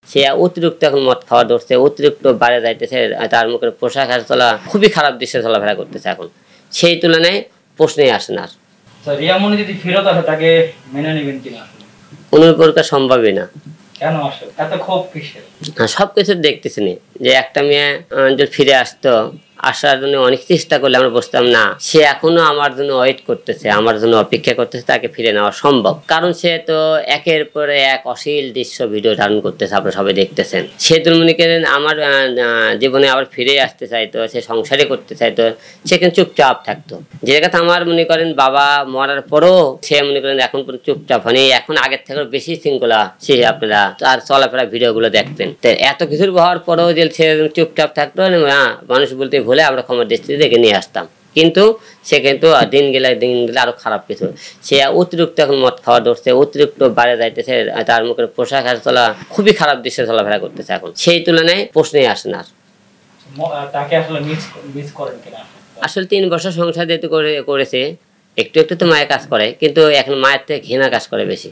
সে অতিরিক্ত এখন মদ খাওয়া ধরছে, অতিরিক্ত বাইরে যাইতেছে, তার মুখের পোশাক আর চলা খুবই খারাপ দৃশ্যে চলাফেরা করতেছে। এখন সেই তুলনায় প্রশ্নই আসে না। রিয়ামণি যদি ফেরত আসে তাকে মেনে নেবেন কিনা? কোনো প্রকার সম্ভবই না। কেন আসলে এত ক্ষোভ কিসের? সবকিছু দেখতেছি যে একটা মেয়ে যদি ফিরে আসতো, আসার জন্য অনেক চেষ্টা করলে আমরা বুঝতাম না সে এখনো আমার জন্য ওয়েট করতেছে, আমার জন্য অপেক্ষা করতেছে, তাকে ফিরে নেওয়া সম্ভব। কারণ সে তো একের পরে এক অশ্লীল দৃশ্য ভিডিও ধারণ করতেছে, আপনারা সবাই দেখতেছেন। সে তো মনে করেন আমার জীবনে আবার ফিরে আসতে চাইতো, সে সংসারে করতে চাইতো, সে কিন্তু চুপচাপ থাকতো। যে কথা আমার মনে করেন বাবা মরার পরও সে মনে করেন এখন পুরো চুপচাপ হয়নি, এখন আগের থেকে বেশি শৃঙ্খলা সে আপনারা তার চলাফেরা ভিডিও গুলো দেখতেন। তো এত কিছুর হওয়ার পরেও যে সে চুপচাপ থাকতো, মানুষ বলতে ভুলে আমরা ক্ষমার দৃষ্টিতে দেখে নিয়ে আসতাম। কিন্তু সে কিন্তু দিন গেলে আরো খারাপ কিছু, সে অতিরিক্ত এখন মদ খাওয়া ধরছে, অতিরিক্ত বাইরে যাইতেছে, তার মুখের পোশাক আর চলা খুবই খারাপ দৃশ্যে চলাফেরা করতেছে। এখন সেই তুলনায় প্রশ্নই আসে না। তাকে আসলে মিস করেন কিনা? আসলে 3 বছর সংসার যেহেতু করেছে, একটু একটু তো মায়ের কাজ করে, কিন্তু এখন মায়ের থেকে ঘৃণা কাজ করে বেশি।